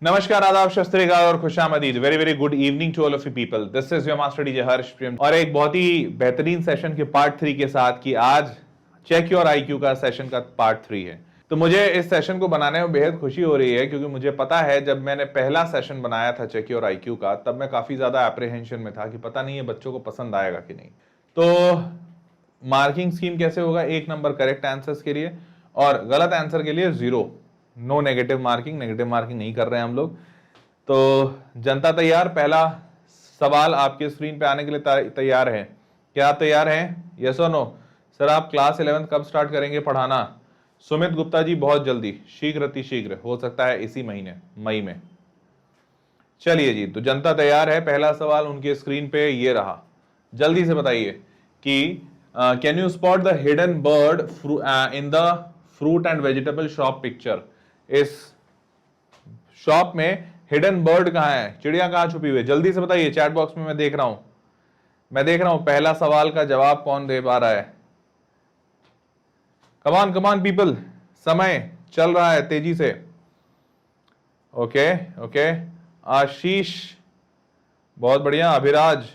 नमस्कार, आदाब, शत श्री अकाल और खुशामदीद। Very very good evening to all of you people. This is your master DJ Harsh Prem और एक बहुत ही बेहतरीन सेशन के पार्ट 3 के साथ कि आज चेक योर आईक्यू का सेशन का पार्ट 3 है। तो मुझे इस सेशन को बनाने में बेहद खुशी हो रही है क्योंकि मुझे पता है जब मैंने पहला सेशन बनाया था चेक योर आईक्यू का तब मैं काफी ज्यादा एप्रीहेंशन में था कि पता नहीं है बच्चों को पसंद आएगा कि नहीं। तो मार्किंग स्कीम कैसे होगा? 1 नंबर करेक्ट आंसर्स के लिए और गलत आंसर के लिए 0। नो नेगेटिव मार्किंग नहीं कर रहे हैं हम लोग। तो जनता तैयार? पहला सवाल आपके स्क्रीन पे आने के लिए तैयार है? क्या आप तैयार हैं? यस और नो? सर आप क्लास 11 कब स्टार्ट करेंगे पढ़ाना? सुमित गुप्ता जी बहुत जल्दी, शीघ्र अति शीघ्र, हो सकता है इसी महीने मई में। चलिए जी, तो जनता तैयार है? पहला सवाल उनके स्क्रीन पे ये रहा, जल्दी से बताइए कि can you spot the hidden bird in the fruit and vegetable shop picture. इस शॉप में हिडन बर्ड कहां है, चिड़िया कहां छुपी हुई है? जल्दी से बताइए, चैट बॉक्स में मैं देख रहा हूं पहला सवाल का जवाब कौन दे पा रहा है। कमान कमान पीपल, समय चल रहा है तेजी से। ओके ओके, आशीष बहुत बढ़िया, अभिराज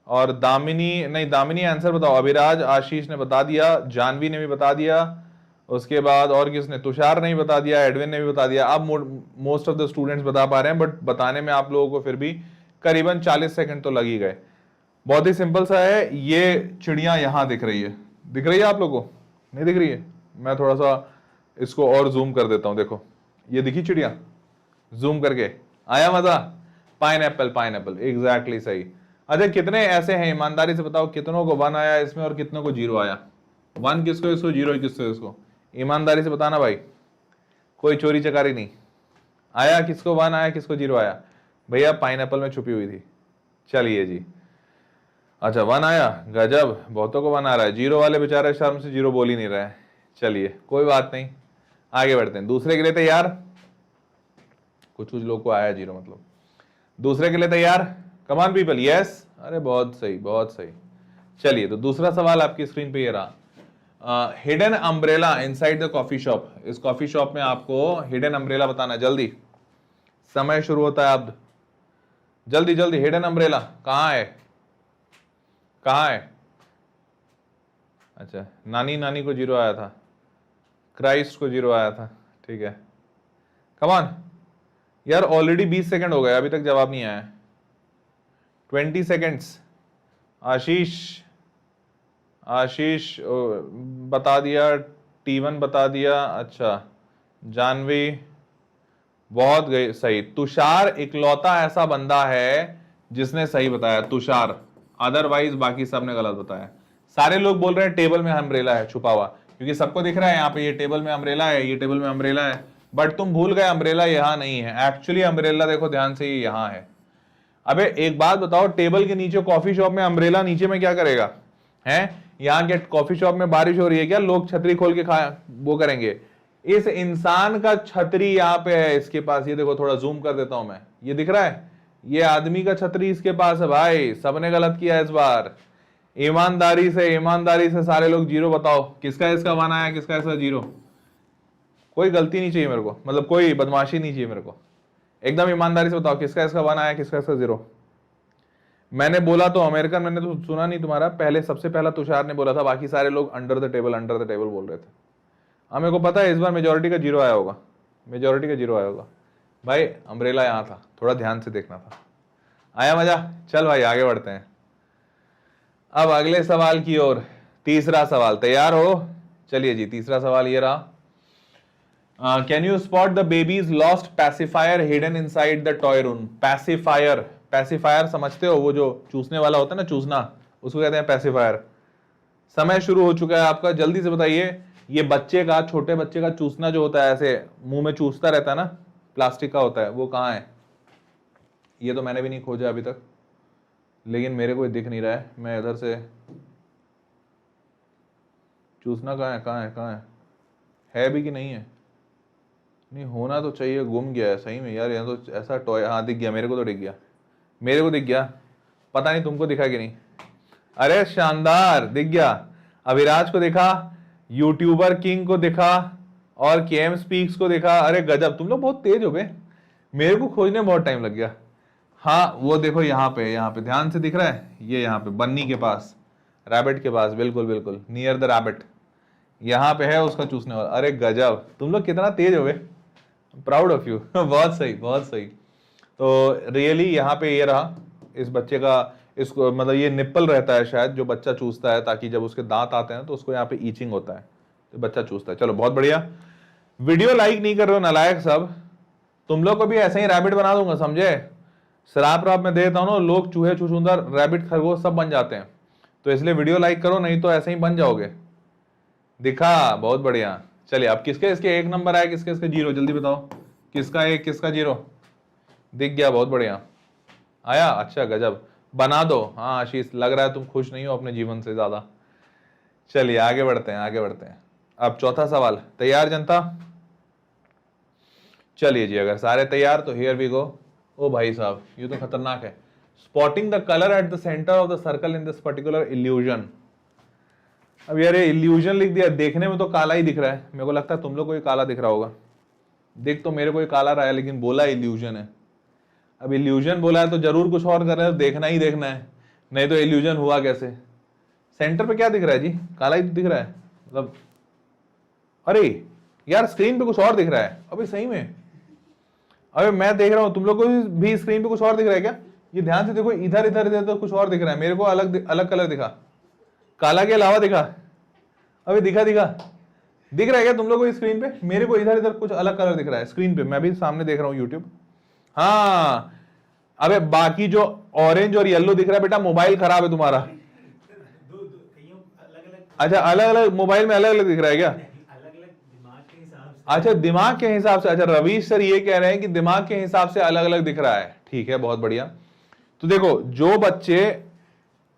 और दामिनी, नहीं दामिनी आंसर बताओ। अभिराज, आशीष ने बता दिया, जानवी ने भी बता दिया, उसके बाद और किसने? तुषार ने भी बता दिया, एडविन ने भी बता दिया। अब मोस्ट ऑफ द स्टूडेंट्स बता पा रहे हैं, बट बताने में आप लोगों को फिर भी करीबन 40 सेकंड तो लग ही गए। बहुत ही सिंपल सा है, ये चिड़िया यहां दिख रही है आप लोगों को? नहीं दिख रही है? मैं थोड़ा सा इसको और जूम कर देता हूं। देखो ये दिखी चिड़िया, जूम करके आया मजा? पाइनएप्पल एग्जैक्टली सही। अच्छा कितने ऐसे हैं, ईमानदारी से बताओ, कितनों को 1 आया इसमें और कितनों को 0 आया? 1 किसको, इसको 0 किसको इसको? ईमानदारी से बताना भाई, कोई चोरी चकारी नहीं। आया किसको 1 आया, किसको 0 आया? भैया पाइनएप्पल में छुपी हुई थी। चलिए जी, अच्छा 1 आया, गजब, बहुतों को 1 आ रहा है। 0 वाले बेचारे शर्म से 0 बोल ही नहीं रहे हैं। चलिए कोई बात नहीं, आगे बढ़ते हैं। दूसरे के लिए तैयार? कुछ लोग को आया 0, मतलब दूसरे के लिए तैयार? कमान पीपल, यस। अरे बहुत सही बहुत सही। चलिए तो दूसरा सवाल आपकी स्क्रीन पे ये रहा, hidden umbrella inside the coffee shop. इस कॉफी शॉप में आपको हिडन अम्ब्रेला बताना। जल्दी, समय शुरू होता है अब, जल्दी जल्दी। हिडन अम्ब्रेला कहां है, कहां है? अच्छा नानी को 0 आया था, क्राइस्ट को 0 आया था, ठीक है। कमान यार, ऑलरेडी 20 सेकंड हो गए, अभी तक जवाब नहीं आया। 20 सेकंड्स। आशीष बता दिया, T1 बता दिया, अच्छा जानवी बहुत गई सही। तुषार इकलौता ऐसा बंदा है जिसने सही बताया, तुषार, अदरवाइज बाकी सबने गलत बताया। सारे लोग बोल रहे हैं टेबल में अम्ब्रेला है छुपा हुआ, क्योंकि सबको दिख रहा है यहाँ पे ये टेबल में अम्ब्रेला है, ये टेबल में अम्ब्रेला है, बट तुम भूल गए अम्ब्रेला यहाँ नहीं है। एक्चुअली अम्ब्रेला देखो ध्यान से, ये यहाँ है। अबे एक बात बताओ, टेबल के नीचे कॉफी शॉप में अम्ब्रेला नीचे में क्या करेगा? है यहाँ के कॉफी शॉप में बारिश हो रही है क्या? लोग छतरी खोल के वो करेंगे? इस इंसान का छतरी यहाँ पे है इसके पास, ये देखो, थोड़ा जूम कर देता हूं मैं, ये दिख रहा है, ये आदमी का छतरी इसके पास है। भाई सबने गलत किया इस बार। ईमानदारी से सारे लोग 0 बताओ, किसका इसका 1 आया, किसका इसका 0? कोई गलती नहीं चाहिए मेरे को, मतलब कोई बदमाशी नहीं चाहिए मेरे को, एकदम ईमानदारी से बताओ किसका इसका 1 आया, किसका इसका 0? मैंने बोला तो अमेरिकन, मैंने तो सुना नहीं तुम्हारा, पहले सबसे पहला तुषार ने बोला था, बाकी सारे लोग अंडर द टेबल बोल रहे थे। हाँ मेरे को पता है इस बार मेजोरिटी का 0 आया होगा, भाई अम्ब्रेला यहाँ था, थोड़ा ध्यान से देखना था। आया मजा? चल भाई आगे बढ़ते हैं अब अगले सवाल की ओर। तीसरा सवाल, तैयार हो? चलिए जी, तीसरा सवाल ये रहा, can you spot the babies lost pacifier hidden inside the toy room. Pacifier समझते हो, वो जो चूसने वाला होता है ना, चूसना, उसको कहते हैं पैसिफायर। समय शुरू हो चुका है आपका, जल्दी से बताइए। ये बच्चे का, छोटे बच्चे का चूसना जो होता है, ऐसे मुंह में चूसता रहता है ना, प्लास्टिक का होता है, वो कहाँ है? ये तो मैंने भी नहीं खोजा अभी तक, लेकिन मेरे को दिख नहीं रहा है। मैं इधर से, चूसना कहाँ है भी कि नहीं है? नहीं होना तो चाहिए, गुम गया है सही में यार। यहाँ तो ऐसा टॉय, हाँ दिख गया, मेरे को दिख गया, पता नहीं तुमको दिखा कि नहीं। अरे शानदार, दिख गया। अभिराज को दिखा, यूट्यूबर किंग को दिखा, और केएम स्पीक्स को दिखा। अरे गजब, तुम लोग बहुत तेज हो बे। मेरे को खोजने में बहुत टाइम लग गया। हाँ वो देखो यहाँ पे ध्यान से दिख रहा है, ये यहाँ पे बन्नी के पास, रैबिट के पास, बिल्कुल बिल्कुल नियर द रैबिट, यहाँ पे है उसका चूसने वाला। अरे गजब, तुम लोग कितना तेज हो गए, प्राउड ऑफ यू। बहुत सही बहुत सही। तो रियली यहाँ पे ये रहा इस बच्चे का, इसको मतलब ये निप्पल रहता है शायद जो बच्चा चूसता है, ताकि जब उसके दांत आते हैं तो उसको यहाँ पे ईचिंग होता है, तो बच्चा चूसता है। चलो बहुत बढ़िया। वीडियो लाइक नहीं कर रहे हो नालायक सब, तुम लोग को भी ऐसे ही रैबिट बना दूंगा, समझे? श्राप राप में देता हूँ ना, लोग चूहे छुछुंदर रैबिट खरगोश सब बन जाते हैं, तो इसलिए वीडियो लाइक करो, नहीं तो ऐसे ही बन जाओगे। दिखा, बहुत बढ़िया। चलिए अब किसके इसके 1 नंबर आया, किसके इसके 0, जल्दी बताओ, किसका 1 किसका 0? दिख गया, बहुत बढ़िया आया। अच्छा गजब, बना दो। हाँ आशीष, लग रहा है तुम खुश नहीं हो अपने जीवन से ज्यादा। चलिए आगे बढ़ते हैं आगे बढ़ते हैं। अब चौथा सवाल, तैयार जनता? चलिए जी, अगर सारे तैयार तो हियर वी गो। ओ भाई साहब ये तो खतरनाक है। Spotting the colour at the centre of the circle in this particular illusion. अब यार ये इल्यूजन लिख दिया, देखने में तो काला ही दिख रहा है, मेरे को लगता है तुम लोग को ही काला दिख रहा होगा। देख तो मेरे को ही काला रहा है, लेकिन बोला इल्यूजन है। अब इल्यूजन बोला है तो जरूर कुछ और कर रहे हैं, देखना ही देखना है, नहीं तो इल्यूजन हुआ कैसे? सेंटर पे क्या दिख रहा है जी? काला ही तो दिख रहा है मतलब। अरे यार स्क्रीन पे कुछ और दिख रहा है, अबे सही में, अबे मैं देख रहा हूँ, तुम लोग को भी स्क्रीन पे कुछ और दिख रहा है क्या? ये ध्यान से देखो, इधर इधर इधर तो कुछ और दिख रहा है, मेरे को अलग अलग कलर दिखा, काला के अलावा दिखा। अबे दिखा दिखा, दिख रहा है क्या तुम लोग को स्क्रीन पे? मेरे को इधर इधर कुछ अलग कलर दिख रहा है स्क्रीन पे, मैं भी सामने देख रहा हूँ यूट्यूब। हाँ अबे बाकी जो ऑरेंज और येलो दिख रहा है बेटा, मोबाइल खराब है तुम्हारा। अच्छा अलग अलग मोबाइल में अलग अलग दिख रहा है क्या? अच्छा दिमाग के हिसाब से, अच्छा रवीश सर ये कह रहे हैं कि दिमाग के हिसाब से अलग अलग दिख रहा है, ठीक है बहुत बढ़िया। तो देखो जो बच्चे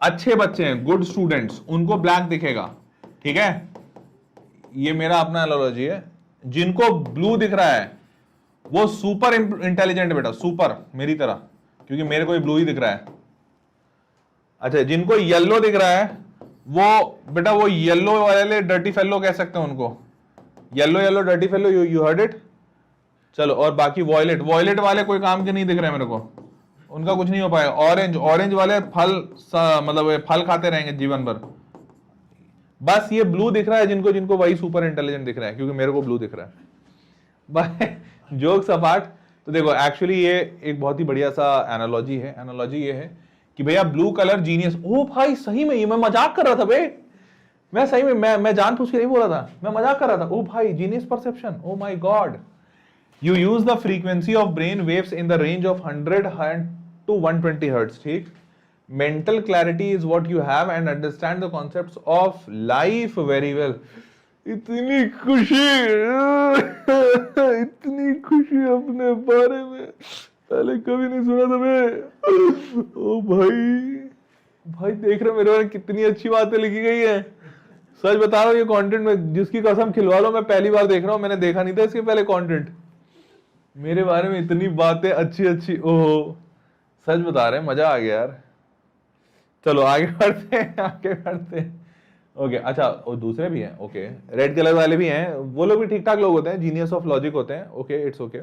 अच्छे बच्चे हैं, गुड स्टूडेंट्स, उनको ब्लैक दिखेगा, ठीक है, ये मेरा अपना एनालॉजी है। जिनको ब्लू दिख रहा है वो सुपर इंटेलिजेंट बेटा, सुपर मेरी तरह, क्योंकि मेरे को ब्लू ही दिख रहा है। अच्छा जिनको येलो दिख रहा है वो बेटा, वो येलो वाले डर्टी फेलो कह सकते हैं उनको, yellow yellow dirty fellow, you heard it. चलो और बाकी वॉयलेट, वॉयलेट वाले कोई काम के नहीं दिख रहे मेरे को, उनका कुछ नहीं हो पाएगा। ऑरेंज, ऑरेंज वाले फल मतलब फल खाते रहेंगे जीवन भर। बस ये ब्लू दिख रहा है जिनको जिनको, वही सुपर इंटेलिजेंट दिख रहा है, क्योंकि मेरे को ब्लू दिख रहा है। जोक्स अपार्ट, तो देखो एक्चुअली ये एक बहुत ही बढ़िया सा एनालॉजी है। एनालॉजी ये है कि भैया ब्लू कलर जीनियस। ओ भाई सही में, ये मैं मजाक कर रहा था बे, मैं सही में मैं जानबूझ के नहीं बोला था, मैं मजाक कर रहा था। ओ भाई genius perception, oh my God. You use the frequency of brain waves in the range of 100 to 120 hertz, ठीक। Mental clarity is what you have and understand the concepts of life very well. इतनी खुशी इतनी खुशी अपने बारे में पहले कभी नहीं सुना था मैं। ओ भाई, भाई देख रहे हो मेरे बारे में कितनी अच्छी बातें लिखी गई है। सच बता रहा हूँ, ये कंटेंट में जिसकी कसम खिलवा लो, मैं पहली बार देख रहा हूँ, मैंने देखा नहीं था इसके पहले कंटेंट। मेरे बारे में इतनी बातें अच्छी अच्छी, ओहो सच बता रहे हैं, मजा आ गया यार। चलो आगे बढ़ते हैं आगे बढ़ते हैं। ओके अच्छा, और दूसरे भी हैं, ओके रेड कलर वाले भी हैं, वो लोग भी ठीक ठाक लोग होते हैं, जीनियस ऑफ लॉजिक होते हैं, ओके इट्स ओके।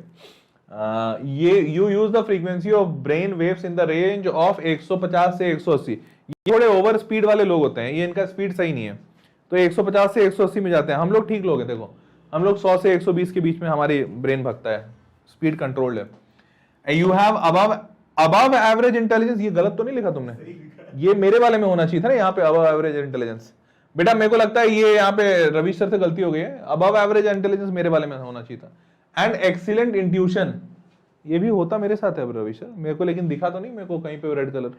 ये you use the frequency of brain waves in the range of 150 से 180। ये थोड़े ओवर स्पीड वाले लोग होते हैं, ये इनका स्पीड सही नहीं है, तो 150 से 180 में जाते हैं। हम लोग ठीक लोग हैं, देखो हम लोग 100 से 120 के बीच में हमारी ब्रेन भगता है, स्पीड कंट्रोल्ड है। You have above average intelligence, ये गलत तो नहीं लिखा तुमने? ये मेरे वाले में होना चाहिए था ना, यहाँ पे अबव एवरेज इंटेलिजेंस। बेटा मेरे को लगता है ये यहाँ पे रवि सर से गलती हो गई है, अबव एवरेज इंटेलिजेंस मेरे वाले में होना चाहिए था। एंड एक्सीलेंट इंट्यूशन, ये भी होता मेरे साथ है रवि सर, मेरे को लेकिन दिखा तो नहीं मेरे को कहीं पे रेड कलर।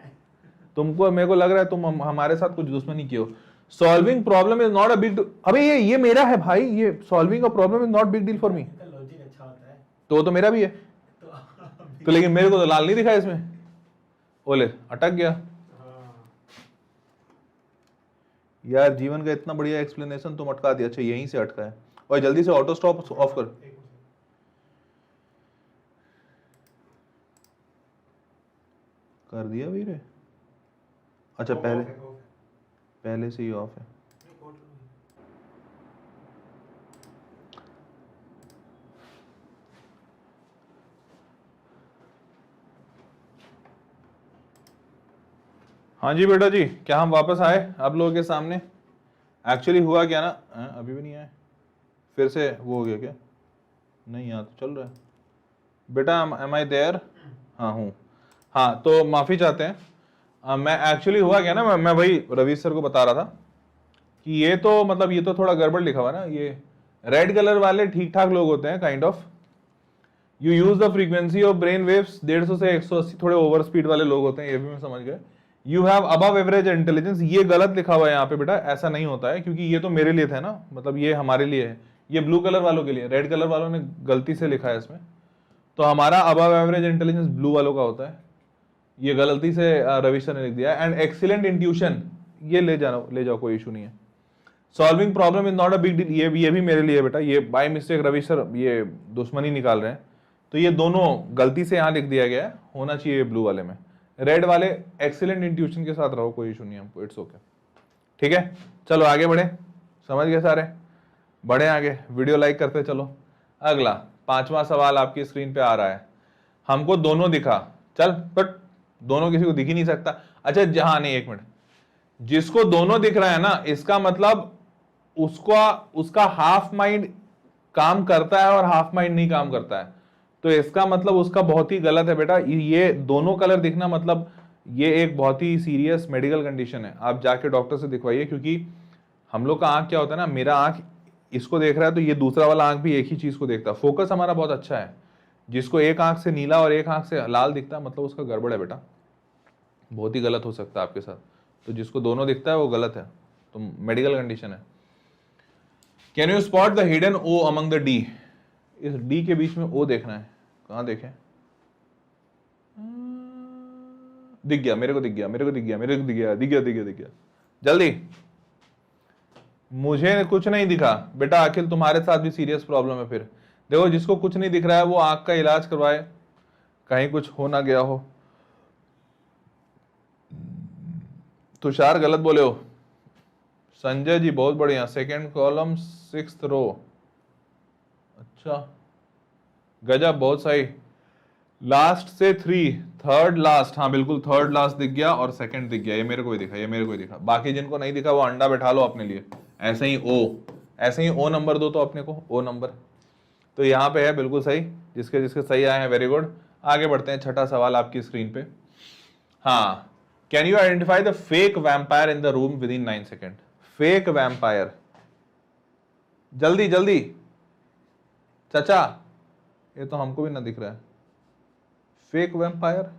तुमको मेरे को लग रहा है तुम हमारे साथ कुछ दुश्मनी की हो। Solving problem is not a big, अबे ये मेरा है भाई, ये solving a problem is not big deal for me. Logic अच्छा होता है तो वो तो मेरा भी है, तो लेकिन मेरे को तो लाल नहीं दिखा इसमें, ओले अटक गया। यार जीवन का इतना बढ़िया एक्सप्लेनेशन तुम अटका दिया। अच्छा यहीं से अटका है, और जल्दी से ऑटो स्टॉप ऑफ कर। कर दिया वीरे? अच्छा पहले से ही ऑफ है। हाँ जी बेटा जी, क्या हम वापस आए आप लोगों के सामने? एक्चुअली हुआ क्या ना, अभी भी नहीं आए, फिर से वो हो गया क्या? नहीं, यहाँ तो चल रहा है बेटा। Am I there? हाँ हूँ। हाँ तो माफ़ी चाहते हैं। मैं एक्चुअली हुआ क्या ना, मैं वही रवि सर को बता रहा था कि ये तो मतलब ये तो थोड़ा गड़बड़ लिखा हुआ ना। ये रेड कलर वाले ठीक ठाक लोग होते हैं, kind of. You use the frequency of brain waves 150 से 180, थोड़े ओवर स्पीड वाले लोग होते हैं, ये भी मैं समझ गया। You have above average intelligence, ये गलत लिखा हुआ है यहाँ पे बेटा, ऐसा नहीं होता है, क्योंकि ये तो मेरे लिए था ना, मतलब ये हमारे लिए है, ये ब्लू कलर वालों के लिए। रेड कलर वालों ने गलती से लिखा है इसमें, तो हमारा अबव एवरेज इंटेलिजेंस ब्लू वालों का होता है, ये गलती से रवि सर ने लिख दिया। एंड एक्सीलेंट इंट्यूशन, ये ले जाओ, कोई इशू नहीं है। Solving problem is not a big deal, ये भी मेरे लिए बेटा, ये बाय मिस्टेक रवि सर ये दुश्मनी निकाल रहे हैं, तो ये दोनों गलती से यहाँ लिख दिया गया है, होना चाहिए ब्लू वाले में। रेड वाले एक्सीलेंट इंट्यूशन के साथ रहो, कोई इशू नहीं हमको, इट्स ओके। ठीक है, चलो आगे बढ़े, समझ गए सारे? बढ़े आगे, वीडियो लाइक करते चलो। अगला 5वां सवाल आपकी स्क्रीन पे आ रहा है। हमको दोनों दिखा, चल बट दोनों किसी को दिख ही नहीं सकता। अच्छा जहां नहीं, एक मिनट, जिसको दोनों दिख रहा है ना, इसका मतलब उसका हाफ माइंड काम करता है और हाफ माइंड नहीं काम करता है, तो इसका मतलब उसका बहुत ही गलत है बेटा। ये दोनों कलर दिखना मतलब ये एक बहुत ही सीरियस मेडिकल कंडीशन है, आप जाके डॉक्टर से दिखवाइए। क्योंकि हम लोग का आंख क्या होता है ना, मेरा आंख इसको देख रहा है तो ये दूसरा वाला आंख भी एक ही चीज को देखता है, फोकस हमारा बहुत अच्छा है। जिसको एक आंख से नीला और एक आंख से लाल दिखता है, मतलब उसका गड़बड़ है बेटा, बहुत ही गलत हो सकता है आपके साथ। तो जिसको दोनों दिखता है वो गलत है, तो मेडिकल कंडीशन है। Can you spot the hidden O among the D? इस डी के बीच में ओ देखना है, कहां देखें? दिख गया मेरे को, दिख गया मेरे को, दिख गया मेरे को, दिख गया, दिख गया, दिख गया, दिख गया। जल्दी, मुझे कुछ नहीं दिखा बेटा। अखिल तुम्हारे साथ भी सीरियस प्रॉब्लम है। फिर देखो, जिसको कुछ नहीं दिख रहा है वो आंख का इलाज करवाए, कहीं कुछ हो ना गया हो। तुषार गलत बोले हो। संजय जी बहुत बढ़िया, सेकंड कॉलम 6th रो, अच्छा गजब, बहुत सही। लास्ट से 3, थर्ड लास्ट, हाँ बिल्कुल थर्ड लास्ट दिख गया और सेकंड दिख गया, ये मेरे को भी दिखा, ये मेरे को भी दिखा। बाकी जिनको नहीं दिखा वो अंडा बैठा लो अपने लिए, ऐसे ही ऐसे ही ओ नंबर दो तो अपने को ओ नंबर। तो यहाँ पे है बिल्कुल सही, जिसके जिसके सही आए हैं वेरी गुड। आगे बढ़ते हैं, छठा सवाल आपकी स्क्रीन पे। हाँ, can you identify the fake vampire in the room with in 9 second? Fake vampire, जल्दी जल्दी चाचा, ये तो हमको भी ना दिख रहा है। फेक वैम्पायर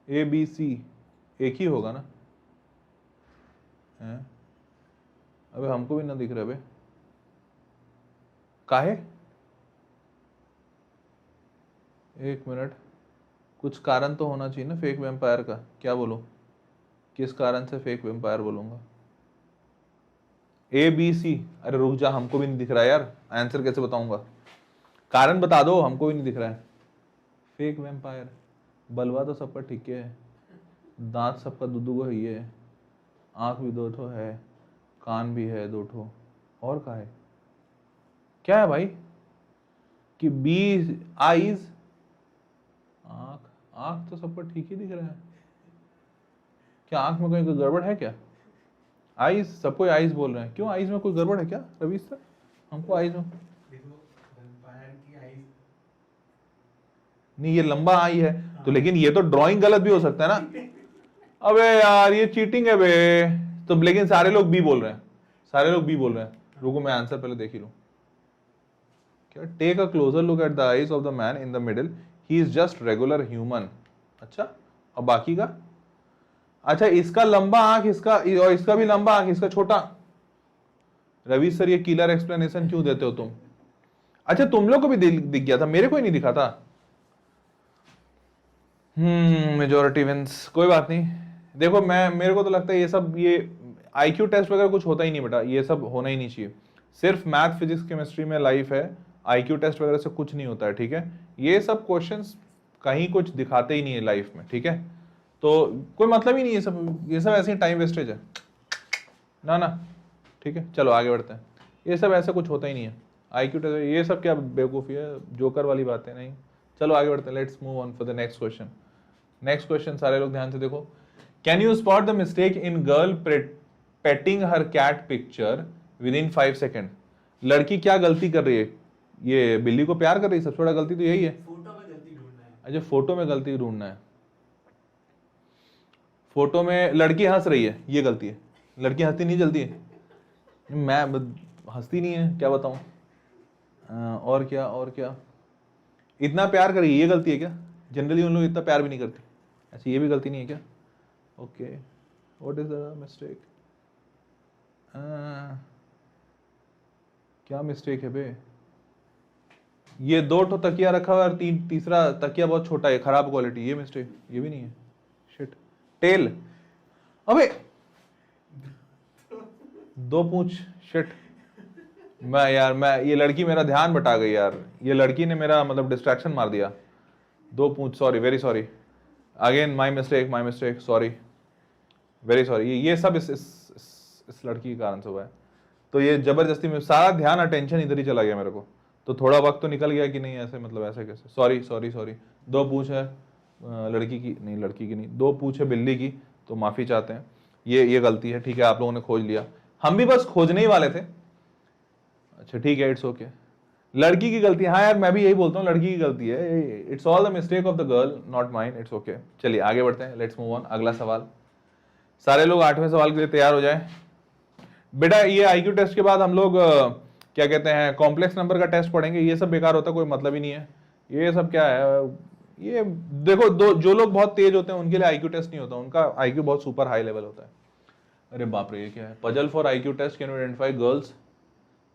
ABC एक ही होगा ना? है? अबे हमको भी ना दिख रहा है, काहे? एक मिनट, कुछ कारण तो होना चाहिए ना फेक वैम्पायर का, क्या बोलूं, किस कारण से फेक वैम्पायर बोलूंगा? ABC, अरे रुक जा, हमको भी नहीं दिख रहा है यार, आंसर कैसे बताऊंगा? कारण बता दो, हमको भी नहीं दिख रहा है। फेक वैम्पायर, बलवा तो सबका ठीक है, दांत सबका दो को ही है, आंख भी 2 ठो है, कान भी है 2 ठो, और का है क्या है भाई? कि बी आईज, आंख, आंख तो सबका ठीक ही दिख रहा है, क्या आंख में कोई गड़बड़ है क्या? आईज, सबको आईज बोल रहे हैं, क्यों आईज में कोई गड़बड़ है क्या रवि सर? हमको आईज में नहीं, ये लंबा आई है तो, लेकिन ये तो ड्राइंग गलत भी हो सकता है ना। अबे यार ये चीटिंग है बे। तो लेकिन सारे लोग बी बोल रहे हैं, सारे लोग बी बोल रहे हैं। रुको मैं आंसर पहले देख ही लूं। क्या? Take a closer look at the eyes of the man in the middle, he is just regular human. अच्छा, और बाकी का? अच्छा, इसका लंबा आंख, इसका और इसका भी लंबा आंख, इसका छोटा। रवि सर ये किलर एक्सप्लेनेशन क्यों देते हो तुम? अच्छा तुम लोग को भी दिख गया था, मेरे को ही नहीं दिखा था। मेजोरिटी विंस, कोई बात नहीं। देखो मेरे को तो लगता है ये सब, ये आईक्यू टेस्ट वगैरह कुछ होता ही नहीं बेटा, ये सब होना ही नहीं चाहिए। सिर्फ मैथ फिजिक्स केमिस्ट्री में लाइफ है, आईक्यू टेस्ट वगैरह से कुछ नहीं होता है, ठीक है? ये सब क्वेश्चंस कहीं कुछ दिखाते ही नहीं है लाइफ में, ठीक है? तो कोई मतलब ही नहीं है, ये सब ऐसे ही टाइम वेस्टेज है ना ना, ठीक है? चलो आगे बढ़ते हैं, ये सब ऐसा कुछ होता ही नहीं है आईक्यू टेस्ट, ये सब क्या बेवकूफ़ी है, जोकर वाली बातें नहीं। चलो आगे बढ़ते हैं, let's move on for the next question. Next question सारे लोग ध्यान से देखो। Can you spot the mistake in girl painting her cat picture within 5 second? लड़की क्या गलती कर रही है? ये बिल्ली को प्यार कर रही है, सबसे बड़ा गलती तो यही है। फोटो में गलती ढूंढना है। अच्छा, फोटो में गलती ढूंढना है। फोटो में लड़की हंस रही है, ये गलती है। लड़की हंसती नहीं जल्दी है, मैं हंसती नहीं है, क्या बताऊं। और क्या, और क्या, इतना प्यार करिए, ये गलती है क्या? जनरली उन लोग इतना प्यार भी नहीं करते। अच्छा, ये भी गलती नहीं है क्या? Okay, what is the mistake? क्या मिस्टेक है बे? ये 2 ठो तकिया रखा हुआ है और तीसरा तकिया बहुत छोटा है, खराब क्वालिटी, ये मिस्टेक, ये भी नहीं है। शिट। टेल, अबे 2 पूंछ, शिट। मैं ये लड़की मेरा ध्यान बटा गई यार, ये लड़की ने मेरा मतलब डिस्ट्रैक्शन मार दिया। 2 पूंछ, sorry, very sorry, again my mistake, sorry, very sorry. ये सब इस लड़की के कारण से हुआ है। तो ये जबरदस्ती में सारा ध्यान, अटेंशन इधर ही चला गया मेरे को, तो थोड़ा वक्त तो निकल गया कि नहीं ऐसे, मतलब ऐसे कैसे, सॉरी। 2 पूंछ है लड़की की नहीं, 2 पूंछ है बिल्ली की, तो माफी चाहते हैं, ये गलती है। ठीक है, आप लोगों ने खोज लिया, हम भी बस खोजने ही वाले थे। अच्छा ठीक है, इट्स ओके। लड़की की गलती, हाँ यार मैं भी यही बोलता हूँ, लड़की की गलती है। It's all the mistake of the girl, not mine, it's okay. चलिए आगे बढ़ते हैं, लेट्स मूव ऑन। अगला सवाल, सारे लोग 8वें सवाल के लिए तैयार हो जाए। बेटा ये आईक्यू टेस्ट के बाद हम लोग क्या कहते हैं, कॉम्प्लेक्स नंबर का टेस्ट पढ़ेंगे। ये सब बेकार होता है, कोई मतलब ही नहीं है। ये सब क्या है, ये देखो, जो लोग बहुत तेज होते हैं उनके लिए आईक्यू टेस्ट नहीं होता, उनका आईक्यू बहुत सुपर हाई लेवल होता है। अरे बाप रे, ये क्या है? Puzzle for IQ test, can you identify girls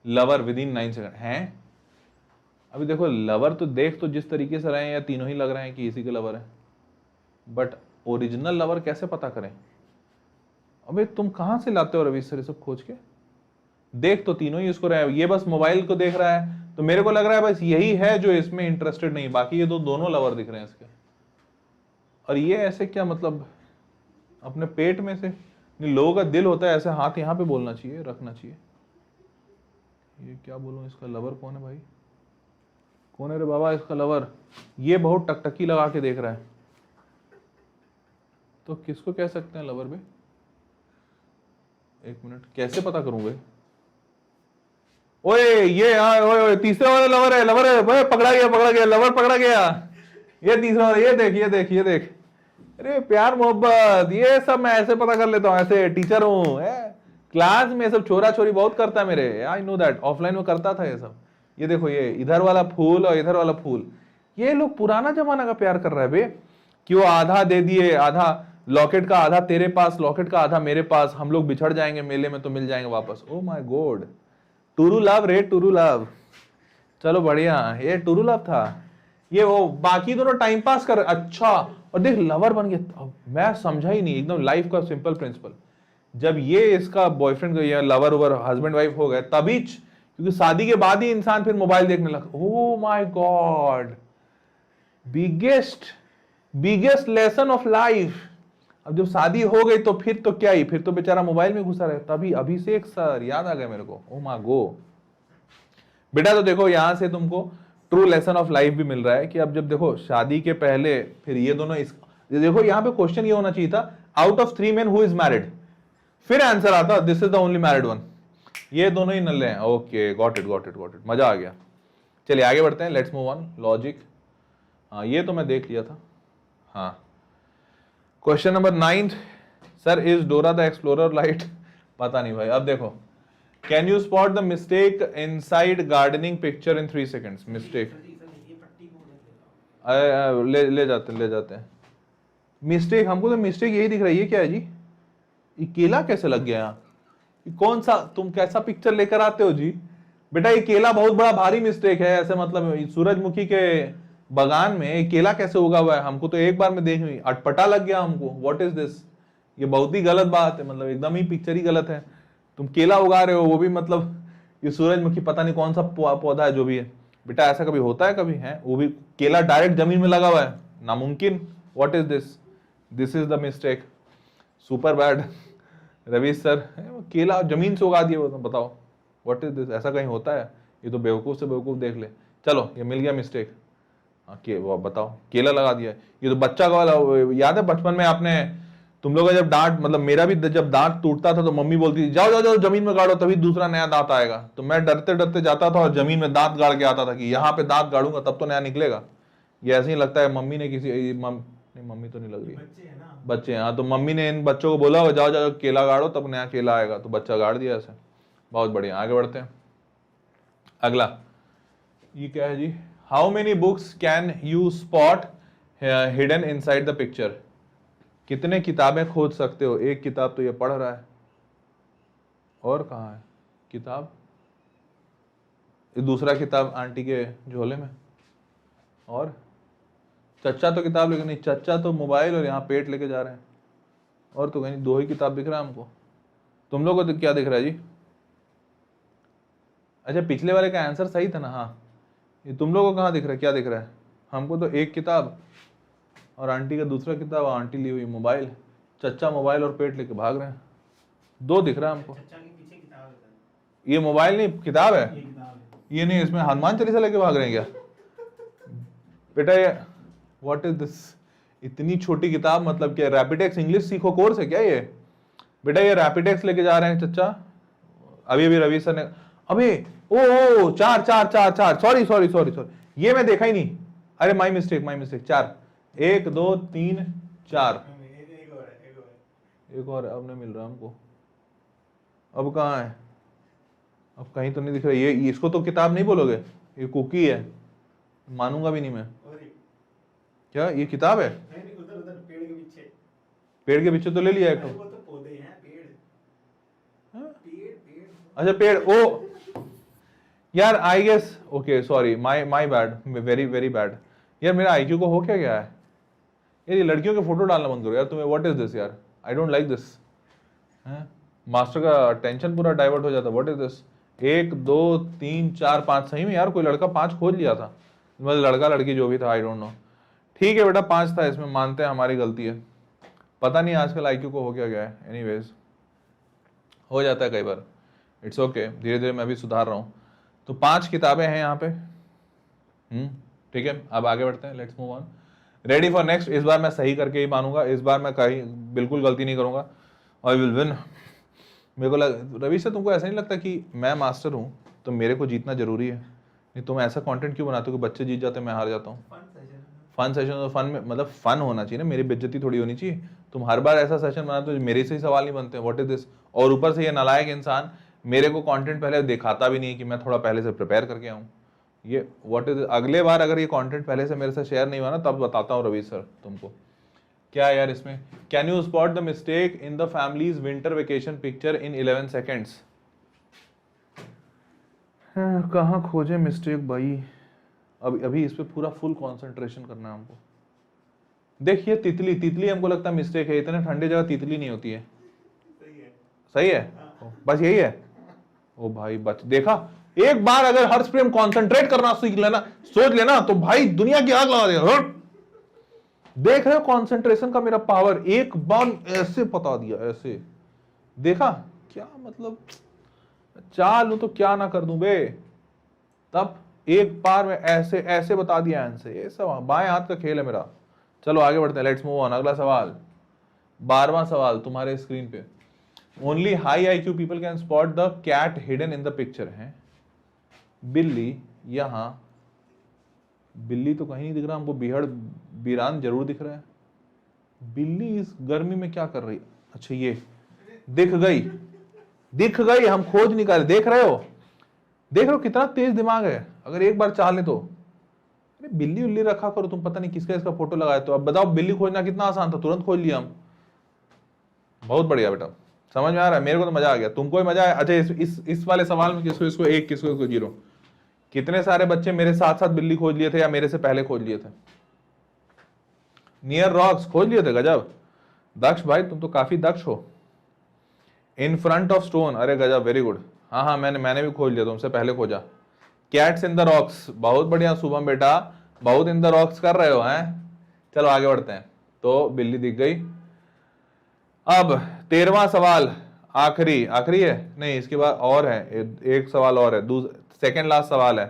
lover within 9 second? हैं, अभी देखो लवर तो देख तो जिस तरीके से रहे हैं, या तीनों ही लग रहे हैं कि इसी के लवर है, बट ओरिजिनल लवर कैसे पता करें? अबे तुम कहां से लाते हो रवि सर ये सब खोज के? देख तो तीनों ही इसको रहे हैं, ये बस मोबाइल को देख रहा है, तो मेरे को लग रहा है बस यही है जो इसमें इंटरेस्टेड नहीं, बाकी ये दोनों लवर दिख रहे हैं इसके। और ये ऐसे क्या मतलब, अपने पेट में से नहीं, लोगों का दिल होता है ऐसे, हाथ यहाँ पे बोलना चाहिए, रखना चाहिए। ये क्या बोलूं, इसका लवर कौन है भाई? कौन है रे बाबा इसका लवर? ये बहुत टकटकी लगा के देख रहा है, तो किसको कह सकते हैं लवर बे? 1 मिनट, कैसे पता करूंगा? ओए ये यार, ओए तीसरे वाला लवर है भाई, पकड़ा गया लवर, पकड़ा गया। ये तीसरा, ये देख। अरे प्यार मोहब्बत, ये सब मैं ऐसे पता कर लेता हूँ, ऐसे टीचर हूँ। क्लास में सब छोरा छोरी बहुत करता है मेरे, आई नो दैट, ऑफलाइन में करता था ये सब। ये देखो, ये इधर वाला फूल और इधर वाला फूल, ये लोग पुराना जमाना का प्यार कर रहा है बे, कि वो आधा दे दिए, आधा लॉकेट का आधा तेरे पास, लॉकेट का आधा मेरे पास, हम लोग बिछड़ जाएंगे मेले में तो मिल जाएंगे वापस। ओ माय गॉड, टूरू लव रे, टूरू लव। चलो बढ़िया, ये टूरू लव था। ये वो बाकी दोनों टाइम पास कर, अच्छा, और देख लवर बन गया। मैं समझा ही नहीं, एकदम लाइफ का सिंपल प्रिंसिपल। जब ये इसका बॉयफ्रेंड या लवर ओवर हस्बैंड वाइफ हो गए तभी, क्योंकि शादी के बाद ही इंसान फिर मोबाइल देखने लगा। ओ my God, biggest lesson of life. अब जब शादी हो गई तो फिर तो क्या ही, फिर तो बेचारा मोबाइल में घुसा रहे। तभी अभिषेक सर याद आ गया मेरे को, ओ माय गो। बेटा तो देखो, यहां से तुमको ट्रू लेसन ऑफ लाइफ भी मिल रहा है कि अब जब देखो शादी के पहले फिर ये दोनों देखो यहाँ पे क्वेश्चन ये होना चाहिए था, out of 3 men who is married, फिर आंसर आता this is the only married one. ये दोनों ही नल्ले हैं। ओके, गॉट इट, मजा आ गया। चलिए आगे बढ़ते हैं, लेट्स मूव ऑन। लॉजिक, हाँ ये तो मैं देख लिया था। हाँ, question number 9, sir is Dora the explorer light? पता नहीं भाई। अब देखो, can you spot the mistake inside gardening picture in 3 seconds? Mistake ले जाते हैं। मिस्टेक, हमको तो मिस्टेक यही दिख रही है। क्या है जी, ये केला कैसे लग गया? कौन सा, तुम कैसा पिक्चर लेकर आते हो जी? बेटा ये केला बहुत बड़ा भारी मिस्टेक है, ऐसे मतलब सूरजमुखी के बगान में केला कैसे उगा हुआ है? हमको तो एक बार में देख नहीं, अटपटा लग गया हमको। What is this? ये बहुत ही गलत बात है, मतलब एकदम ही पिक्चर ही गलत है। तुम केला उगा रहे हो, वो भी मतलब ये सूरजमुखी पता नहीं कौन सा पौधा है जो भी है। बेटा ऐसा कभी होता है कभी? है वो भी केला डायरेक्ट जमीन में लगा हुआ है, नामुमकिन। What is this is the mistake, super bad. Ravi sir केला जमीन से उगा दिए, बताओ व्हाट इज दिस? ऐसा कहीं होता है? ये तो बेवकूफ से बेवकूफ देख ले। चलो ये मिल गया मिस्टेक। हाँ, वो बताओ, केला लगा दिया। ये तो बच्चा का वाला, याद है बचपन में आपने, तुम लोग का जब दांत, मतलब मेरा भी जब दांत टूटता था तो मम्मी बोलती थी जाओ जाओ जाओ जमीन में गाड़ो तभी दूसरा नया दांत आएगा। तो मैं डरते डरते जाता था और जमीन में दांत गाड़ के आता था कि यहाँ पे दांत गाड़ूंगा तब तो नया निकलेगा। ये ऐसे ही लगता है मम्मी ने नहीं, मम्मी तो नहीं लग रही, बच्चे हैं। हाँ, तो मम्मी ने इन बच्चों को बोला जाओ जाओ केला गाड़ो तब नया केला आएगा, तो बच्चा गाड़ दिया ऐसे। बहुत बढ़िया, आगे बढ़ते हैं। अगला ये क्या है जी? How many books can you spot hidden inside the picture? कितने किताबें खोज सकते हो? एक किताब तो ये पढ़ रहा है, और कहाँ है किताब? ये दूसरा किताब आंटी के झोले में, और चच्चा तो किताब लेके नहीं, चच्चा तो मोबाइल और यहाँ पेट लेके जा रहे हैं, और तो कहीं दो ही किताब दिख रहा है हमको। तुम लोगों को तो क्या दिख रहा है जी? अच्छा पिछले वाले का आंसर सही था ना? हाँ, ये तुम लोगों को कहाँ दिख रहा है, क्या दिख रहा है? हमको तो एक किताब और आंटी का दूसरा किताब, आंटी ली हुई मोबाइल, चच्चा मोबाइल और पेट लेके भाग रहे हैं। दो दिख रहा है हमको। ये मोबाइल नहीं किताब है, ये नहीं, इसमें हनुमान चालीसा लेके भाग रहे हैं क्या बेटा? ये व्हाट इज दिस? इतनी छोटी किताब, मतलब क्या रैपिडेक्स इंग्लिश सीखो कोर्स है क्या ये? बेटा ये रैपिडेक्स लेके जा रहे हैं चच्चा। अभी अभी रवि सर ने, अबे ओ चार चार चार चार, सॉरी सॉरी सॉरी सॉरी, ये मैं देखा ही नहीं, अरे माई मिस्टेक, चार, 1 2 3 4, एक और अब नहीं मिल रहा हमको। अब कहाँ है? अब कहीं तो नहीं दिख रहा। ये इसको तो किताब नहीं बोलोगे, ये कुकी है, मानूंगा भी नहीं मैं। क्या ये किताब है? उधर पेड़ के पीछे, पेड़ के पीछे तो ले लिया एक तो। पौधे हैं, अच्छा पेड़, ओ यार I guess, okay sorry, my bad, very very bad. यार मेरा आईक्यू को हो क्या गया है यार? ये लड़कियों के फोटो डालना बंद करो यार तुम्हें, व्हाट इज दिस यार, I don't like this. Master का टेंशन पूरा डाइवर्ट हो जाता, व्हाट इज दिस? 1 2 3 4 5, सही में यार कोई लड़का 5 खोज लिया था, मतलब लड़का लड़की जो भी था, आई डोंट नो। ठीक है बेटा 5 था, इसमें मानते हैं हमारी गलती है, पता नहीं आजकल आईक्यू को हो क्या गया है। एनीवेज हो जाता है कई बार, इट्स ओके, धीरे धीरे मैं भी सुधार रहा हूँ। तो 5 किताबें हैं यहाँ पे, ठीक है। अब आगे बढ़ते हैं, let's move on. Ready for next? इस बार मैं सही करके ही मानूंगा, इस बार मैं कहीं बिल्कुल गलती नहीं करूंगा, आई विल विन। मेरे को रवि से तुमको ऐसा नहीं लगता कि मैं मास्टर हूँ तो मेरे को जीतना जरूरी है? नहीं तुम ऐसा कंटेंट क्यों बनाते हो कि बच्चे जीत जाते हैं मैं हार जाता हूँ? फन सेशन, तो फन में मतलब फन होना चाहिए ना, मेरी बेइज्जती थोड़ी होनी चाहिए। तुम हर बार ऐसा सेशन बनाते हो मेरे से ही सवाल नहीं बनते, व्हाट इज दिस? और ऊपर से ये नालायक इंसान मेरे को कंटेंट पहले दिखाता भी नहीं है कि मैं थोड़ा पहले से प्रिपेयर करके आऊँ। ये व्हाट इज? अगले बार अगर ये कंटेंट पहले से मेरे से शेयर नहीं हुआ ना तब बताता हूँ रवि सर तुमको। क्या यार इसमें? Can you spot the mistake in the families winter vacation picture in 11 seconds? कहाँ खोजे मिस्टेक भाई? अभी इस पे पूरा फुल कंसंट्रेशन करना है हमको। देखिए तितली हमको लगता है मिस्टेक है, इतने ठंडे जगह तितली नहीं होती है। सही है? बस यही है। ओ भाई बच, देखा, एक बार अगर हर्ष प्रेम कंसंट्रेट करना सीख लेना, सोच लेना, तो भाई दुनिया की आग लगा देगा। देख रहे हो कंसंट्रेशन का मेरा पावर? एक बार ऐसे बता दिया, ऐसे देखा क्या मतलब, चालू तो क्या ना कर दूं बे, तब एक बार में ऐसे ऐसे बता दिया आंसर। ये सब बाएं हाथ का खेल है मेरा। चलो आगे बढ़ते हैं, लेट्स मूव ऑन। अगला सवाल, 12वां सवाल तुम्हारे स्क्रीन पे। Only high IQ people can spot the cat hidden in the picture है। बिल्ली, यहां बिल्ली तो कहीं नहीं दिख रहा हमको, बिहड़ बीरान जरूर दिख रहा है। बिल्ली इस गर्मी में क्या कर रही? अच्छा ये दिख गई, हम खोज नहीं कर रहे, देख रहे हो कितना तेज दिमाग है, अगर एक बार चाह ले तो। अरे बिल्ली उल्ली रखा करो तुम, पता नहीं किसका इसका फोटो लगाए। तो अब बताओ बिल्ली खोजना कितना आसान था, तुरंत खोज लिया हम। बहुत बढ़िया बेटा, समझ में आ रहा है, मेरे को तो मजा आ गया, तुमको भी मजा आया। अच्छा इस वाले सवाल में किसको इसको 1 किसको 0? कितने सारे बच्चे मेरे साथ साथ बिल्ली खोज लिए थे या मेरे से पहले खोज लिए थे? नियर रॉक्स खोज लिए थे, गजब। दक्ष भाई तुम तो काफी दक्ष हो। इन फ्रंट ऑफ स्टोन, अरे गजब, वेरी गुड। हाँ मैंने भी खोज लिया, तुमसे पहले खोजा। कैट्स इन द रॉक्स, बहुत बढ़िया शुभम बेटा, बहुत इन द रॉक्स कर रहे हो हैं। चलो आगे बढ़ते हैं। तो बिल्ली दिख गई। अब 13वां सवाल, आखिरी है नहीं, इसके बाद और है एक सवाल और है, सेकेंड लास्ट सवाल है।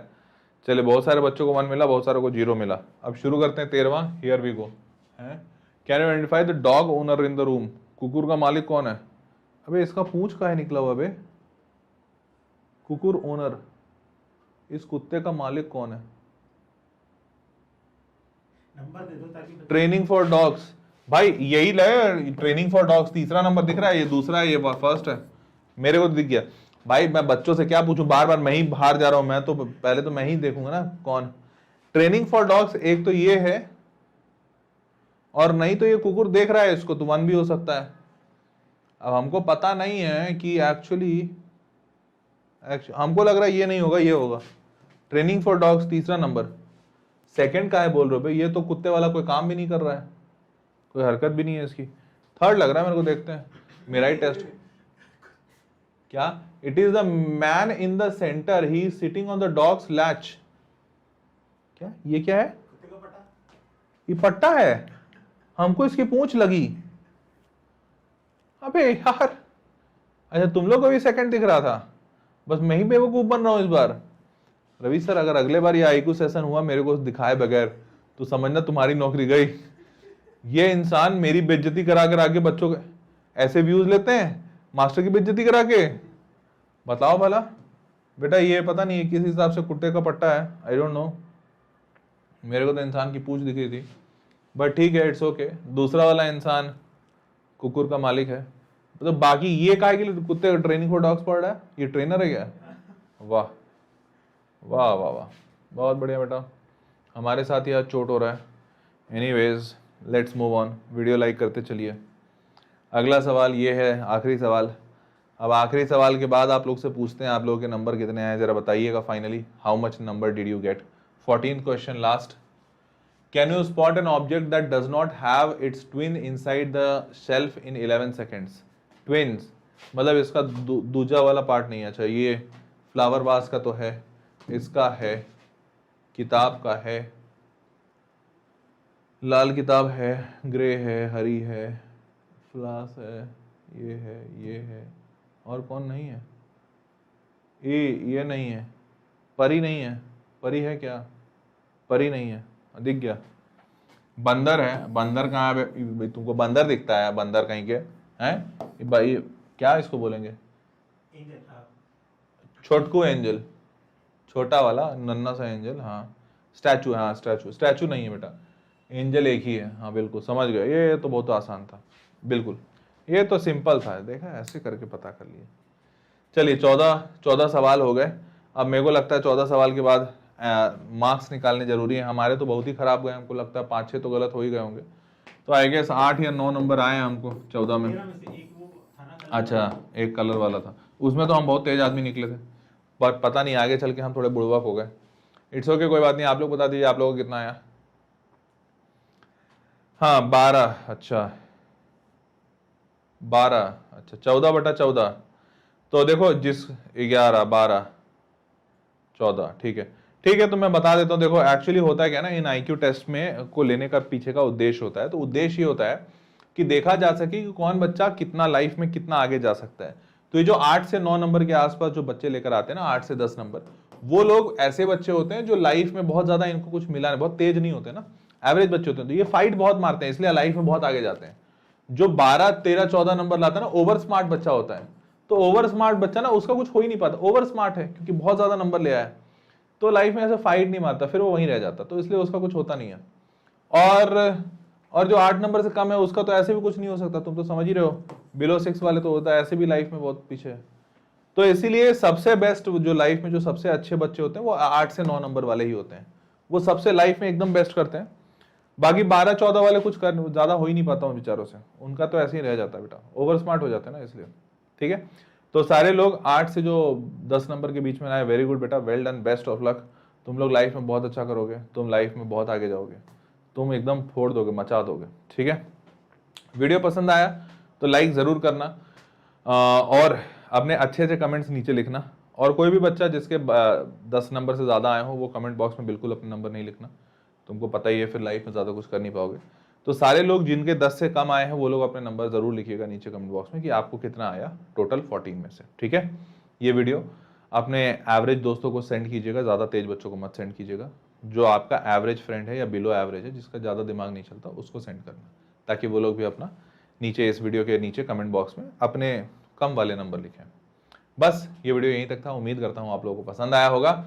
चलिए बहुत सारे बच्चों को 1 मिला, बहुत सारे को 0 मिला। अब शुरू करते हैं 13वां, here we go. Can you identify the dog owner in the room? कुकुर का मालिक कौन है? अबे इसका पूंछ काहे निकला हुआ? अबे कुकुर ओनर, इस कुत्ते का मालिक कौन है? नंबर दे दो ताकि ट्रेनिंग फॉर डॉग्स, भाई यही ले, ट्रेनिंग फॉर डॉग्स तीसरा नंबर दिख रहा है, ये दूसरा है, ये फर्स्ट है, मेरे को तो दिख गया। भाई मैं बच्चों से क्या पूछूं, बार बार मैं ही बाहर जा रहा हूं, मैं तो पहले तो मैं ही देखूंगा ना कौन। ट्रेनिंग फॉर डॉग्स एक तो ये है, और नहीं तो ये कुकुर देख रहा है इसको, तो वन भी हो सकता है। अब हमको पता नहीं है कि एक्चुअली हमको लग रहा है ये नहीं होगा, ये होगा। ट्रेनिंग फॉर डॉग्स तीसरा नंबर, सेकंड का है बोल रहे हो भाई, ये तो कुत्ते वाला कोई काम भी नहीं कर रहा है, कोई हरकत भी नहीं है इसकी। थर्ड लग रहा है मेरे को, देखते हैं मेरा ही टेस्ट। क्या? It is the man in the centre, he is sitting on the dogs latch. क्या ये क्या है? कुत्ते का पटा। ये पट्टा है, हमको इसकी पूंछ लगी। अबे यार, अच्छा तुम लोग को भी सेकंड दिख रहा था, बस मैं ही बेवकूफ बन रहा हूं इस बार। रवि सर अगर अगले बार ये आईक्यू सेशन हुआ मेरे को दिखाए बगैर, तो समझना तुम्हारी नौकरी गई। ये इंसान मेरी बेइज्जती करा कर आगे बच्चों के ऐसे व्यूज लेते हैं, मास्टर की बेइज्जती करा के। बताओ भला बेटा, ये पता नहीं है किस हिसाब से कुत्ते का पट्टा है, आई डोंट नो, मेरे को तो इंसान की पूंछ दिख रही थी, बट ठीक है, इट्स ओके। दूसरा वाला इंसान कुकुर का मालिक है, तो बाकी ये काहे के लिए कुत्ते का ट्रेनिंग फॉर डॉग्स पढ़ रहा है? ये ट्रेनर है क्या? वाह वाह वाह वाह, बहुत बढ़िया बेटा, हमारे साथ ही आज चोट हो रहा है। Anyways let's move on, video like करते चलिए। अगला सवाल ये है, आखिरी सवाल। अब आखिरी सवाल के बाद आप लोग से पूछते हैं आप लोगों के नंबर कितने आए, जरा बताइएगा finally, how much number did you get. 14th question last. Can you spot an object that does not have it's twin inside the shelf in 11 seconds. Twins मतलब इसका दूजा वाला पार्ट नहीं है। अच्छा ये फ्लावर वास का तो है, इसका है, किताब का है, लाल किताब है, ग्रे है, हरी है, फ्लास है, ये है, ये है, और कौन नहीं है? ये नहीं है, परी नहीं है, परी है क्या? परी नहीं है, दिख गया। बंदर है, बंदर कहाँ है? तुमको बंदर दिखता है? बंदर कहीं के हैं भाई, क्या इसको बोलेंगे? छोटकू एंजल, छोटा वाला नन्ना सा एंजल, हाँ स्टैचू, हाँ स्टैचू, स्टैचू नहीं है बेटा, एंजल एक ही है, हाँ बिल्कुल समझ गए। ये तो बहुत आसान था, बिल्कुल ये तो सिंपल था, देखा ऐसे करके पता कर लिए। चलिए 14 सवाल हो गए। अब मेरे को लगता है 14 सवाल के बाद मार्क्स निकालने जरूरी है। हमारे तो बहुत ही खराब गए, हमको लगता है 5-6 तो गलत हो ही गए होंगे, तो आई गेस 8 या 9 नंबर आए हमको 14 में। अच्छा एक कलर वाला था, उसमें तो हम बहुत तेज आदमी निकले थे, पर पता नहीं आगे चल के हम थोड़े बुड़बक हो गए। इट्स ओके, कोई बात नहीं। आप लोग बता दीजिए आप लोगों को कितना आया। हाँ 12, अच्छा 12, अच्छा 14/14, तो देखो जिस 11, 12, 14, ठीक है ठीक है। तो मैं बता देता हूँ, देखो एक्चुअली होता है क्या ना, इन आईक्यू टेस्ट में को लेने का पीछे का उद्देश्य होता है, तो उद्देश्य ये होता है कि देखा जा सके कि कौन बच्चा कितना लाइफ में कितना आगे जा सकता है। तो ये जो 8 से 9 नंबर के आसपास जो बच्चे लेकर आते हैं ना, 8 से 10 नंबर, वो लोग ऐसे बच्चे होते हैं जो लाइफ में बहुत ज्यादा इनको कुछ मिला नहीं, बहुत तेज नहीं होते ना, एवरेज बच्चे होते हैं, तो ये फाइट बहुत मारते हैं, इसलिए लाइफ में बहुत आगे जाते हैं। जो 12, 13, 14 नंबर लाता है ना, ओवर स्मार्ट बच्चा होता है। तो ओवर स्मार्ट बच्चा ना, उसका कुछ हो ही नहीं पाता, ओवर स्मार्ट है क्योंकि बहुत ज्यादा नंबर ले आया है, तो लाइफ में ऐसे फाइट नहीं मारता, फिर वो वहीं रह जाता, तो इसलिए उसका कुछ होता नहीं है। और जो 8 नंबर से कम है उसका तो ऐसे भी कुछ नहीं हो सकता, तुम तो समझ ही रहे हो, बिलो 6 वाले तो होता है, ऐसे भी लाइफ में बहुत पीछे है। तो इसीलिए सबसे बेस्ट जो लाइफ में जो सबसे अच्छे बच्चे होते हैं वो 8 से 9 नंबर वाले ही होते हैं, वो सबसे लाइफ में एकदम बेस्ट करते हैं। बाकी 12-14 वाले कुछ कर ज्यादा हो ही नहीं पाता हूँ बेचारों से, उनका तो ऐसे ही रह जाता है बेटा, ओवर स्मार्ट हो जाते हैं ना, इसलिए ठीक है। तो सारे लोग 8 से जो 10 नंबर के बीच में आए, वेरी गुड बेटा, well done, best of luck. तुम लोग लाइफ में बहुत अच्छा करोगे, तुम लाइफ में बहुत आगे जाओगे, तुम एकदम फोड़ दोगे, मचा दोगे, ठीक है। वीडियो पसंद आया तो लाइक जरूर करना, और अपने अच्छे अच्छे कमेंट्स नीचे लिखना। और कोई भी बच्चा जिसके 10 नंबर से ज़्यादा आए हो, वो कमेंट बॉक्स में बिल्कुल अपने नंबर नहीं लिखना, तुमको पता ही है फिर लाइफ में ज़्यादा कुछ कर नहीं पाओगे। तो सारे लोग जिनके 10 से कम आए हैं वो लोग अपने नंबर ज़रूर लिखिएगा नीचे कमेंट बॉक्स में कि आपको कितना आया टोटल 14 में से, ठीक है। ये वीडियो अपने एवरेज दोस्तों को सेंड कीजिएगा, ज़्यादा तेज बच्चों को मत सेंड कीजिएगा, जो आपका एवरेज फ्रेंड है या बिलो एवरेज है, जिसका ज़्यादा दिमाग नहीं चलता, उसको सेंड करना, ताकि वो लोग भी अपना नीचे इस वीडियो के नीचे कमेंट बॉक्स में अपने कम वाले नंबर लिखें। बस ये वीडियो यहीं तक था। उम्मीद करता हूँ आप लोगों को पसंद आया होगा।